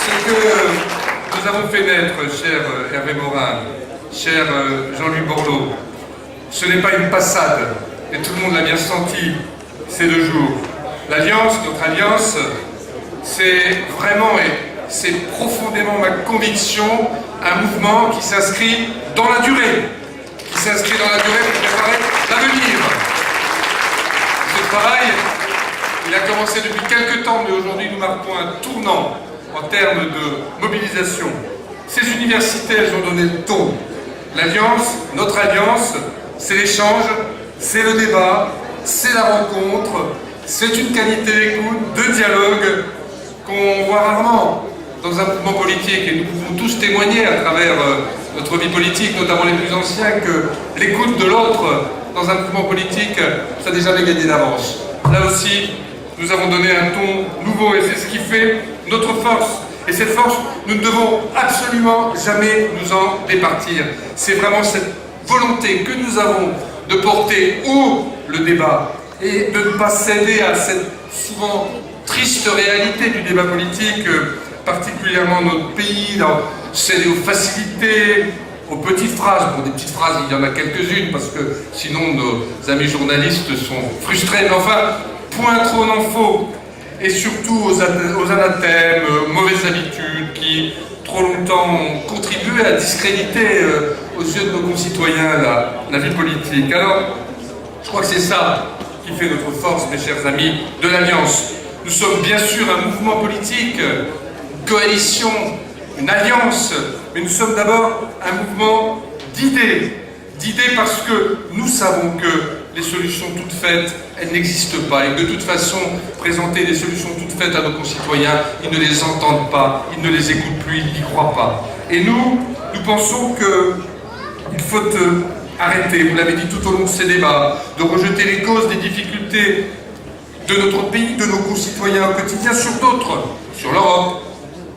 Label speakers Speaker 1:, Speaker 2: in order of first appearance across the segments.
Speaker 1: Ce que nous avons fait naître, cher Hervé Morin, cher Jean-Louis Borloo, ce n'est pas une passade, et tout le monde l'a bien senti ces 2 jours. L'Alliance, notre Alliance, c'est vraiment, et c'est profondément ma conviction, un mouvement qui s'inscrit dans la durée, pour préparer l'avenir. Ce travail, il a commencé depuis quelques temps, mais aujourd'hui nous marquons un tournant en termes de mobilisation. Ces universités, elles ont donné le ton. L'Alliance, notre Alliance, c'est l'échange, c'est le débat, c'est la rencontre, c'est une qualité d'écoute, de dialogue qu'on voit rarement dans un mouvement politique, et nous pouvons tous témoigner à travers notre vie politique, notamment les plus anciens, que l'écoute de l'autre dans un mouvement politique, ça n'a jamais gagné d'avance. Là aussi, nous avons donné un ton nouveau, et c'est ce qui fait notre force. Et cette force, nous ne devons absolument jamais nous en départir. C'est vraiment cette volonté que nous avons de porter haut le débat et de ne pas céder à cette souvent triste réalité du débat politique, particulièrement dans notre pays, céder aux facilités, aux petites phrases. Bon, des petites phrases, il y en a quelques-unes, parce que sinon nos amis journalistes sont frustrés, mais enfin, point trop n'en faut. Et surtout aux anathèmes, mauvaises habitudes qui, trop longtemps, ont contribué à discréditer aux yeux de nos concitoyens la vie politique. Alors, je crois que c'est ça qui fait notre force, mes chers amis, de l'Alliance. Nous sommes bien sûr un mouvement politique, une coalition, une alliance, mais nous sommes d'abord un mouvement d'idées. D'idées parce que nous savons que les solutions toutes faites, elles n'existent pas, et que de toute façon, présenter des solutions toutes faites à nos concitoyens, ils ne les entendent pas, ils ne les écoutent plus, ils n'y croient pas. Et nous pensons qu'il faut arrêter, vous l'avez dit tout au long de ces débats, de rejeter les causes des difficultés de notre pays, de nos concitoyens au quotidien, sur d'autres, sur l'Europe,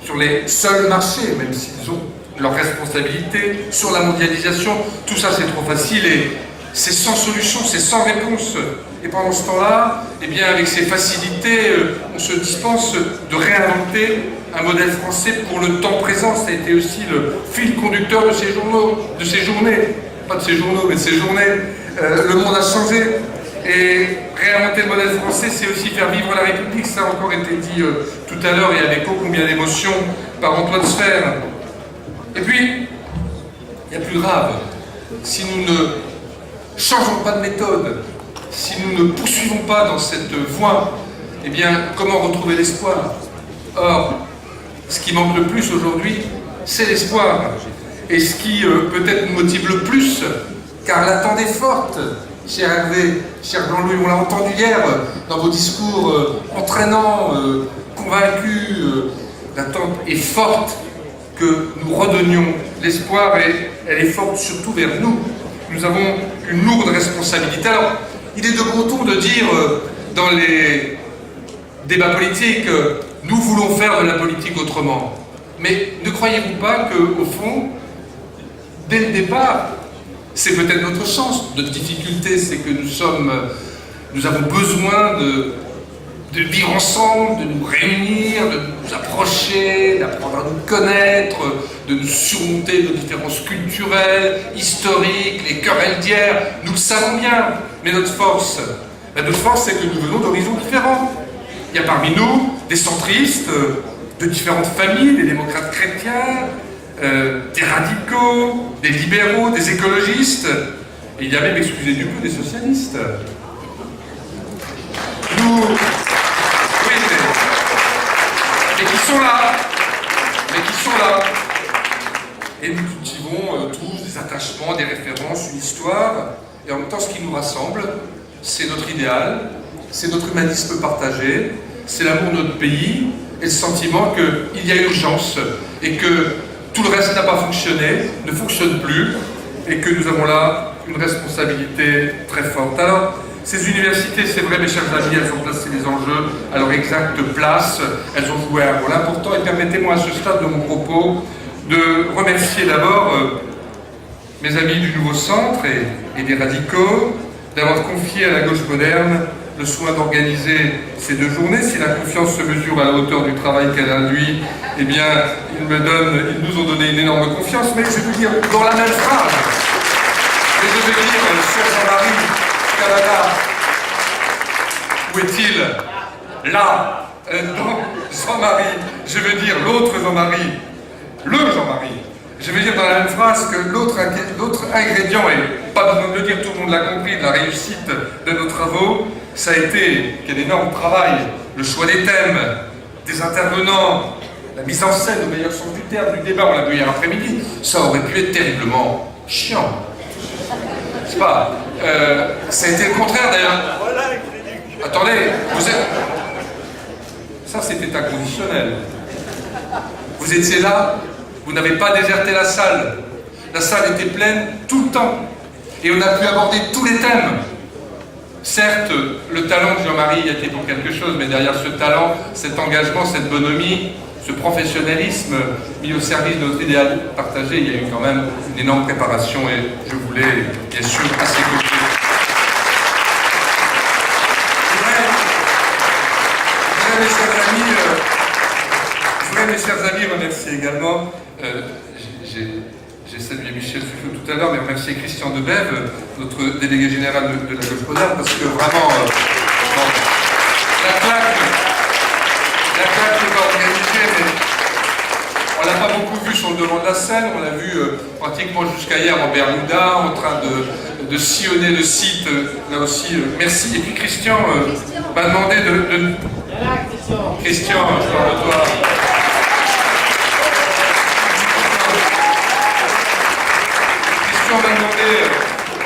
Speaker 1: sur les seuls marchés, même s'ils ont leurs responsabilités, sur la mondialisation. Tout ça, c'est trop facile et c'est sans solution, c'est sans réponse. Et pendant ce temps-là, eh bien, avec ces facilités, on se dispense de réinventer un modèle français pour le temps présent. Ça a été aussi le fil conducteur de ces journées, pas de ces journaux, mais de ces journées. Le monde a changé. Et réinventer le modèle français, c'est aussi faire vivre la République. Ça a encore été dit tout à l'heure, et avec ô combien d'émotions, par Antoine Sfer. Et puis, il y a plus grave. Si nous ne changeons pas de méthode, si nous ne poursuivons pas dans cette voie, eh bien, comment retrouver l'espoir? Or, ce qui manque le plus aujourd'hui, c'est l'espoir. Et ce qui peut-être nous motive le plus, car l'attente est forte, cher Hervé, cher Jean-Louis, on l'a entendu hier dans vos discours entraînants, convaincus, l'attente est forte que nous redonnions l'espoir, et elle est forte surtout vers nous. Nous avons une lourde responsabilité. Alors, il est de bon ton de dire dans les débats politiques, nous voulons faire de la politique autrement. Mais ne croyez-vous pas qu'au fond, dès le départ, c'est peut-être notre chance. Notre difficulté, c'est que nous avons besoin de vivre ensemble, de nous réunir, de nous approcher, d'apprendre à nous connaître, de nous surmonter nos différences culturelles, historiques, les querelles d'hier. Nous le savons bien, mais notre force, c'est que nous venons d'horizons différents. Il y a parmi nous des centristes, de différentes familles, des démocrates chrétiens, des radicaux, des libéraux, des écologistes, et il y a même, excusez du peu, des socialistes. Mais qui sont là. Et nous cultivons tous des attachements, des références, une histoire, et en même temps, ce qui nous rassemble, c'est notre idéal, c'est notre humanisme partagé, c'est l'amour de notre pays, et le sentiment qu'il y a urgence, et que tout le reste n'a pas fonctionné, ne fonctionne plus, et que nous avons là une responsabilité très forte. Alors, ces universités, c'est vrai, mes chers amis, elles ont placé les enjeux à leur exacte place, elles ont joué un rôle important, et permettez-moi à ce stade de mon propos de remercier d'abord mes amis du Nouveau Centre et des radicaux d'avoir confié à la gauche moderne le soin d'organiser ces 2 journées. Si la confiance se mesure à la hauteur du travail qu'elle induit, eh bien, ils nous ont donné une énorme confiance. Mais je veux dire, dans la même phrase, et je veux dire, cher Jean-Marie Cavada, où est-il? Là, donc, Jean-Marie, je veux dire l'autre Jean-Marie, le Jean-Marie. Je veux dire dans la même phrase que l'autre ingrédient, et pas besoin de le dire, tout le monde l'a compris, de la réussite de nos travaux, ça a été quel énorme travail, le choix des thèmes, des intervenants, la mise en scène au meilleur sens du terme, du débat, on l'a vu hier après-midi, ça aurait pu être terriblement chiant. C'est pas. Ça a été le contraire d'ailleurs. Attendez, vous êtes. Ça c'était inconditionnel. Vous étiez là, vous n'avez pas déserté la salle. La salle était pleine tout le temps. Et on a pu aborder tous les thèmes. Certes, le talent de Jean-Marie a été pour quelque chose, mais derrière ce talent, cet engagement, cette bonhomie, ce professionnalisme mis au service de notre idéal partagé, il y a eu quand même une énorme préparation et je voulais, bien sûr, à ses côtés. Je voudrais, mes chers amis, remercier également, j'ai salué Michel Fuchot tout à l'heure, mais remercier Christian Debève, notre délégué général de la gauche moderne, parce que vraiment, la claque est organisée, mais on ne l'a pas beaucoup vu sur le devant de la scène, on l'a vu pratiquement jusqu'à hier en Bermuda, en train de sillonner le site, là aussi, merci. Et puis Christian m'a demandé de... Christian, je parle de toi. Christian m'a demandé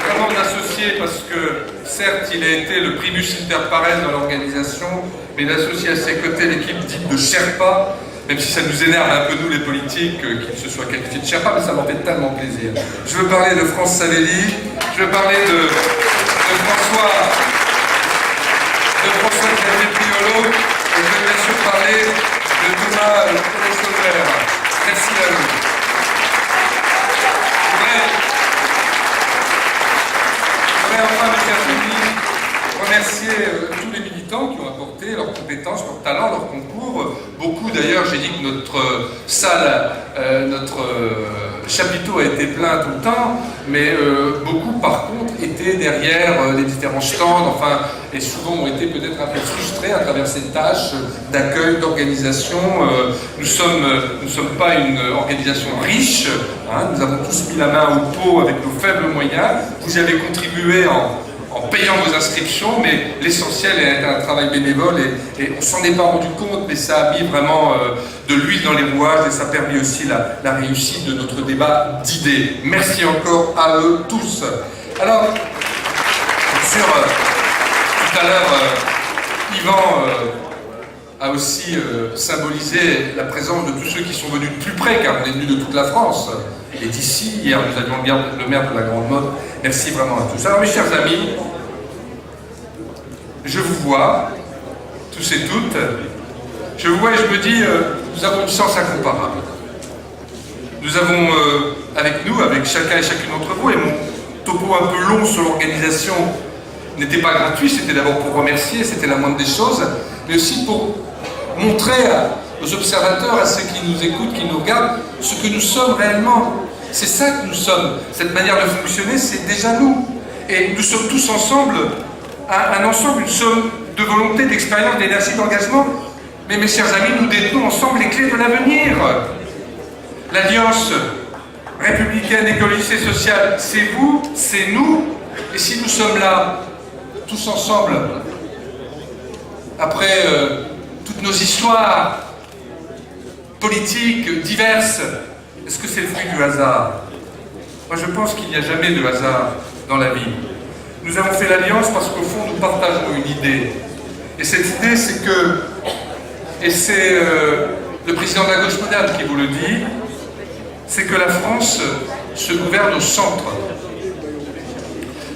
Speaker 1: vraiment d'associer, parce que certes, il a été le primus inter pares dans l'organisation, mais d'associer à ses côtés l'équipe dite de Sherpa, même si ça nous énerve un peu nous les politiques, qu'ils se soient qualifiés de Sherpa, mais ça m'en fait tellement plaisir. Je veux parler de France Savelli, je veux parler de François Xavier-Priolo, et je veux bien sûr parler de Thomas Collet-Sauver. Merci à vous. Je voudrais enfin, mes chers amis, remercier tous les militants qui ont apporté leurs compétences, leurs talents, leur concours. Beaucoup d'ailleurs, j'ai dit que notre salle, notre chapiteau a été plein tout le temps, mais beaucoup par contre étaient derrière les différents stands, enfin, et souvent ont été peut-être un peu frustrés à travers ces tâches d'accueil, d'organisation. Nous sommes pas une organisation riche, hein, nous avons tous mis la main au pot avec nos faibles moyens. Vous y avez contribué en payant vos inscriptions, mais l'essentiel est un travail bénévole et on s'en est pas rendu compte, mais ça a mis vraiment de l'huile dans les rouages et ça a permis aussi la réussite de notre débat d'idées. Merci encore à eux tous. Alors, bien sûr, tout à l'heure, Yvan a aussi symbolisé la présence de tous ceux qui sont venus de plus près, car on est venus de toute la France. Il est ici, hier nous avions le maire de la Grande Motte. Merci vraiment à tous. Alors mes chers amis, je vous vois, tous et toutes, je vous vois et je me dis, nous avons une chance incomparable. Nous avons avec nous, avec chacun et chacune d'entre vous, et mon topo un peu long sur l'organisation n'était pas gratuit, c'était d'abord pour remercier, c'était la moindre des choses, mais aussi pour montrer aux observateurs, à ceux qui nous écoutent, qui nous regardent, ce que nous sommes réellement. C'est ça que nous sommes. Cette manière de fonctionner, c'est déjà nous. Et nous sommes tous ensemble, un ensemble, une somme de volonté, d'expérience, d'énergie, d'engagement. Mais mes chers amis, nous détenons ensemble les clés de l'avenir. L'Alliance républicaine, écologiste et sociale, c'est vous, c'est nous. Et si nous sommes là, tous ensemble, après toutes nos histoires politiques diverses, est-ce que c'est le fruit du hasard? Moi je pense qu'il n'y a jamais de hasard dans la vie. Nous avons fait l'Alliance parce qu'au fond nous partageons une idée. Et cette idée c'est que, et c'est le président de la gauche moderne qui vous le dit, c'est que la France se gouverne au centre.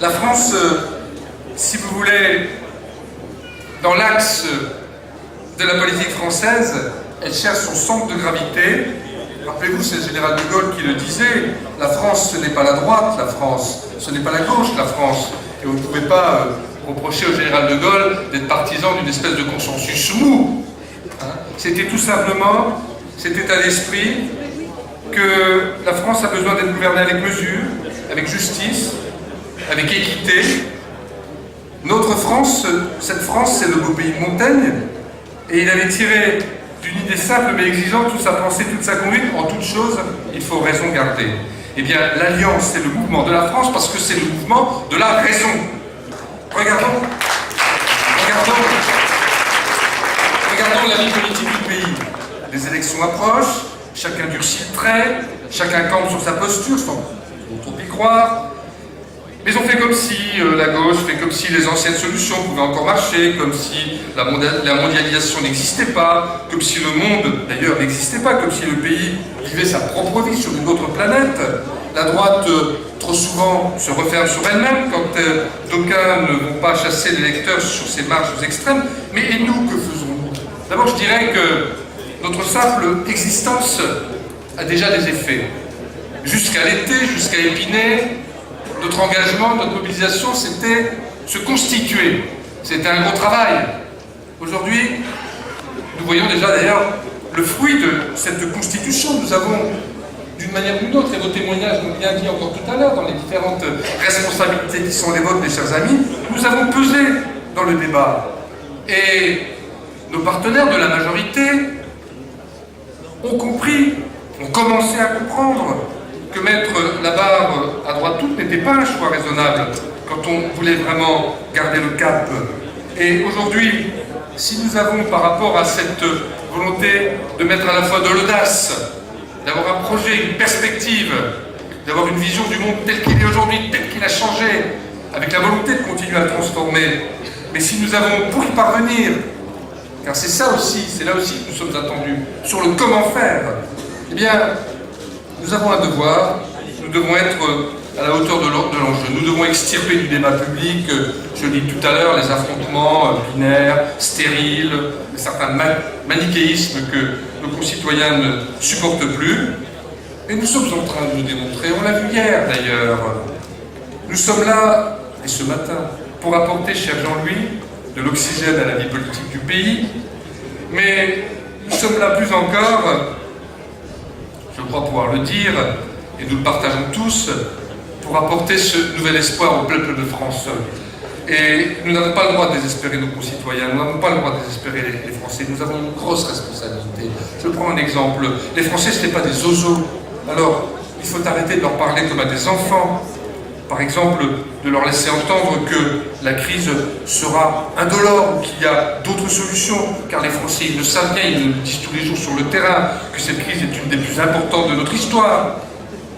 Speaker 1: La France, si vous voulez, dans l'axe de la politique française, elle cherche son centre de gravité. Rappelez-vous, c'est le général de Gaulle qui le disait, la France ce n'est pas la droite, la France, ce n'est pas la gauche, la France. Et vous ne pouvez pas reproché au général de Gaulle d'être partisan d'une espèce de consensus mou. Hein. C'était tout simplement cet état d'esprit que la France a besoin d'être gouvernée avec mesure, avec justice, avec équité. Notre France, cette France, c'est le beau pays de Montaigne, et il avait tiré d'une idée simple mais exigeante toute sa pensée, toute sa conduite. En toute chose, il faut raison garder. Eh bien, l'Alliance, c'est le mouvement de la France parce que c'est le mouvement de la raison. Regardons la vie politique du pays. Les élections approchent, chacun durcit le trait, chacun campe sur sa posture, sans trop y croire. Mais on fait comme si la gauche fait comme si les anciennes solutions pouvaient encore marcher, comme si la mondialisation n'existait pas, comme si le monde d'ailleurs n'existait pas, comme si le pays vivait sa propre vie sur une autre planète. La droite, trop souvent, se referme sur elle-même quand d'aucuns ne vont pas chasser l'électeur sur ses marges extrêmes. Mais et nous, que faisons-nous? D'abord, je dirais que notre simple existence a déjà des effets. Jusqu'à l'été, jusqu'à Épinay, notre engagement, notre mobilisation, c'était se constituer. C'était un gros travail. Aujourd'hui, nous voyons déjà d'ailleurs le fruit de cette constitution. Nous avons, d'une manière ou d'une autre, et vos témoignages l'ont bien dit encore tout à l'heure, dans les différentes responsabilités qui sont les vôtres, mes chers amis, nous avons pesé dans le débat. Et nos partenaires de la majorité ont compris, ont commencé à comprendre que mettre la barre à droite toute n'était pas un choix raisonnable quand on voulait vraiment garder le cap. Et aujourd'hui, si nous avons par rapport à cette volonté de mettre à la fois de l'audace, d'avoir un projet, une perspective, d'avoir une vision du monde tel qu'il est aujourd'hui, tel qu'il a changé, avec la volonté de continuer à le transformer, mais si nous avons pour y parvenir, car c'est ça aussi, c'est là aussi que nous sommes attendus, sur le comment faire, eh bien, nous avons un devoir, nous devons être à la hauteur de l'enjeu. Nous devons extirper du débat public, je l'ai dit tout à l'heure, les affrontements binaires, stériles, certains manichéismes que nos concitoyens ne supportent plus. Et nous sommes en train de nous démontrer, on l'a vu hier d'ailleurs, nous sommes là, et ce matin, pour apporter, cher Jean-Louis, de l'oxygène à la vie politique du pays, mais nous sommes là plus encore, je crois pouvoir le dire, et nous le partageons tous, pour apporter ce nouvel espoir au peuple de France. Et nous n'avons pas le droit de désespérer nos concitoyens, nous n'avons pas le droit de désespérer les Français, nous avons une grosse responsabilité. Je prends un exemple, les Français ce n'est pas des zozos, alors il faut arrêter de leur parler comme à des enfants. Par exemple, de leur laisser entendre que la crise sera indolore ou qu'il y a d'autres solutions, car les Français, ils le savent bien, ils le disent tous les jours sur le terrain, que cette crise est une des plus importantes de notre histoire.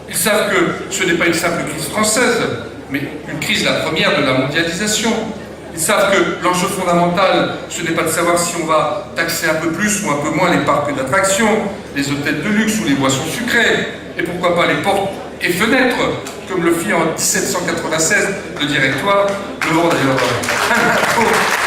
Speaker 1: Ils savent que ce n'est pas une simple crise française, mais une crise, la première de la mondialisation. Ils savent que l'enjeu fondamental, ce n'est pas de savoir si on va taxer un peu plus ou un peu moins les parcs d'attractions, les hôtels de luxe ou les boissons sucrées, et pourquoi pas les portes et fenêtres, comme le fit en 1796 le Directoire, le vent d'ailleurs.